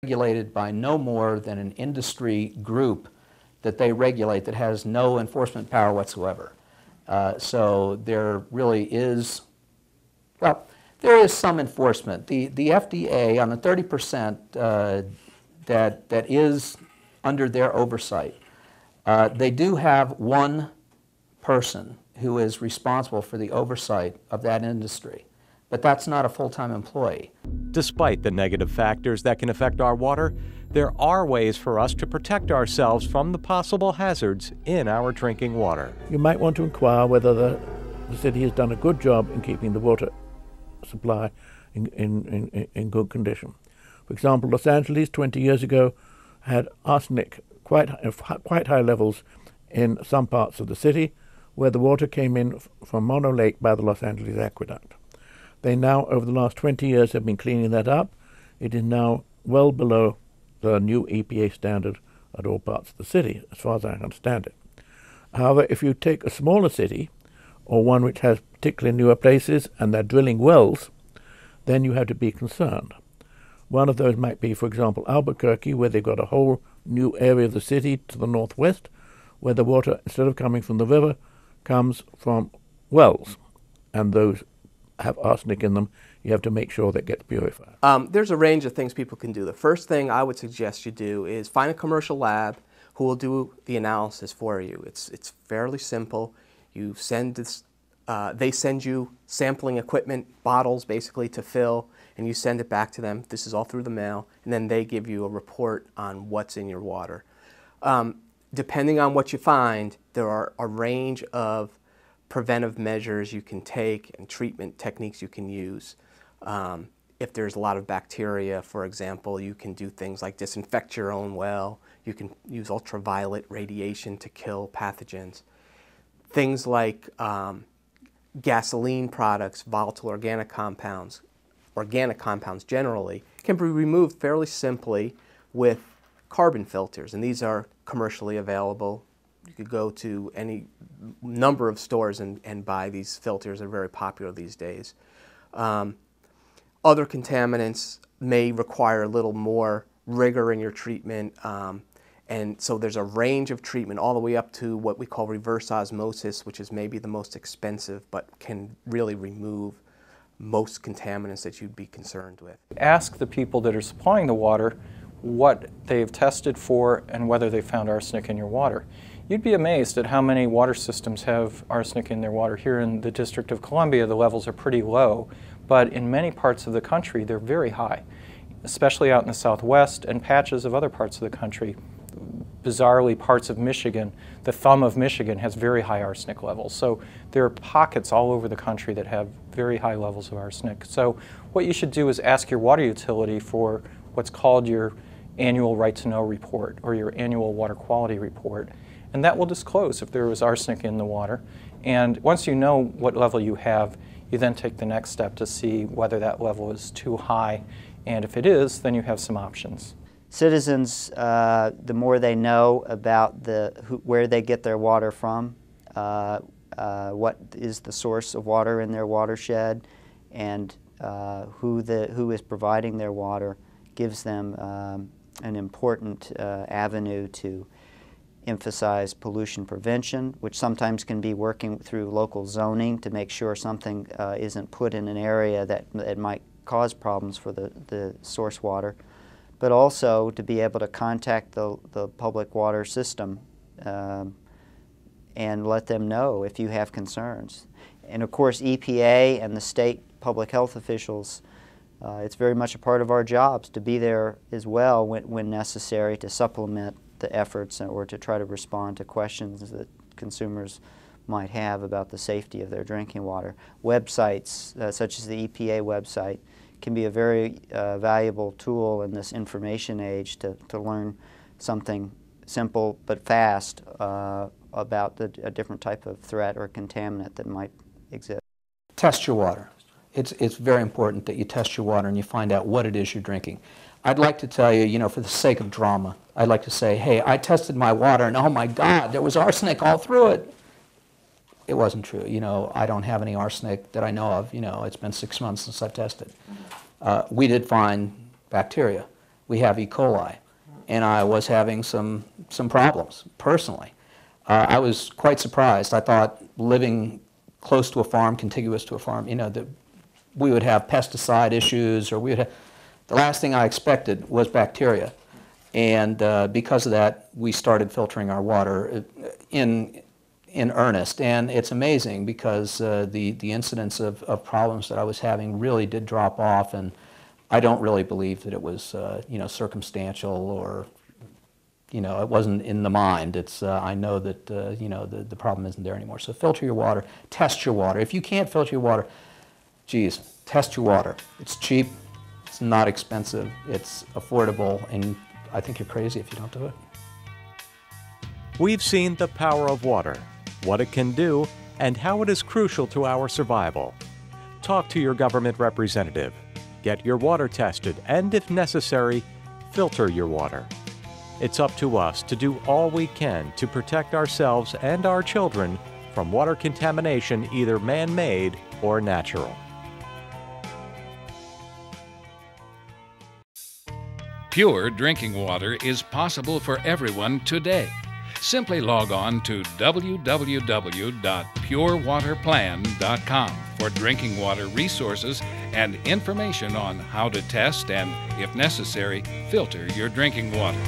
regulated by no more than an industry group that they regulate that has no enforcement power whatsoever. So there really is, well, there is some enforcement. The FDA on the 30% that is under their oversight, they do have one person who is responsible for the oversight of that industry, but that's not a full-time employee. Despite the negative factors that can affect our water, there are ways for us to protect ourselves from the possible hazards in our drinking water. You might want to inquire whether the city has done a good job in keeping the water supply in good condition. For example, Los Angeles 20 years ago had arsenic quite high levels in some parts of the city where the water came in from Mono Lake by the Los Angeles Aqueduct. They now, over the last 20 years, have been cleaning that up. It is now well below the new EPA standard at all parts of the city, as far as I understand it. However, if you take a smaller city, or one which has particularly newer places and they're drilling wells, then you have to be concerned. One of those might be, for example, Albuquerque, where they've got a whole new area of the city to the northwest, where the water, instead of coming from the river, comes from wells, and those have arsenic in them. You have to make sure that gets purified. There's a range of things people can do. The first thing I would suggest you do is find a commercial lab who will do the analysis for you. It's fairly simple. You send this, they send you sampling equipment, bottles basically to fill, and you send it back to them. This is all through the mail, and then they give you a report on what's in your water. Depending on what you find, there are a range of preventive measures you can take and treatment techniques you can use. If there's a lot of bacteria, for example, you can do things like disinfect your own well. You can use ultraviolet radiation to kill pathogens. Things like gasoline products, volatile organic compounds generally, can be removed fairly simply with carbon filters, and these are commercially available. You could go to any number of stores and buy these filters. They're very popular these days. Other contaminants may require a little more rigor in your treatment, and so there's a range of treatment all the way up to what we call reverse osmosis, which is maybe the most expensive but can really remove most contaminants that you'd be concerned with. Ask the people that are supplying the water what they've tested for and whether they found arsenic in your water. You'd be amazed at how many water systems have arsenic in their water. Here in the District of Columbia, the levels are pretty low, but in many parts of the country, they're very high, especially out in the Southwest and patches of other parts of the country. Bizarrely, parts of Michigan, the thumb of Michigan has very high arsenic levels. So there are pockets all over the country that have very high levels of arsenic. So what you should do is ask your water utility for what's called your annual right to know report or your annual water quality report. And that will disclose if there was arsenic in the water. And once you know what level you have, you then take the next step to see whether that level is too high. And if it is, then you have some options. Citizens, the more they know about where they get their water from, what is the source of water in their watershed, and who is providing their water, gives them an important avenue to emphasize pollution prevention, which sometimes can be working through local zoning to make sure something isn't put in an area that might cause problems for the source water, but also to be able to contact the public water system and let them know if you have concerns. And of course, EPA and the state public health officials, it's very much a part of our jobs to be there as well when necessary to supplement the efforts or to try to respond to questions that consumers might have about the safety of their drinking water. Websites such as the EPA website can be a very valuable tool in this information age to learn something simple but fast about a different type of threat or contaminant that might exist. Test your water. It's very important that you test your water and you find out what it is you're drinking. I'd like to tell you, for the sake of drama, I'd like to say, hey, I tested my water and oh my God, there was arsenic all through it. It wasn't true. I don't have any arsenic that I know of. It's been 6 months since I've tested. We did find bacteria, we have E. coli. And I was having some problems personally. I was quite surprised. I thought living close to a farm, contiguous to a farm, you know, that we would have pesticide issues, or we would have, the last thing I expected was bacteria. And because of that, we started filtering our water in earnest. And it's amazing because the incidence of problems that I was having really did drop off, and I don't really believe that it was you know, circumstantial, or you know, it wasn't in the mind. It's I know that you know, the problem isn't there anymore. So filter your water, test your water. If you can't filter your water, geez, test your water. It's cheap, it's not expensive, it's affordable, and I think you're crazy if you don't do it. We've seen the power of water, what it can do, and how it is crucial to our survival. Talk to your government representative. Get your water tested, and if necessary, filter your water. It's up to us to do all we can to protect ourselves and our children from water contamination, either man-made or natural. Pure drinking water is possible for everyone today. Simply log on to www.purewaterplan.com for drinking water resources and information on how to test and, if necessary, filter your drinking water.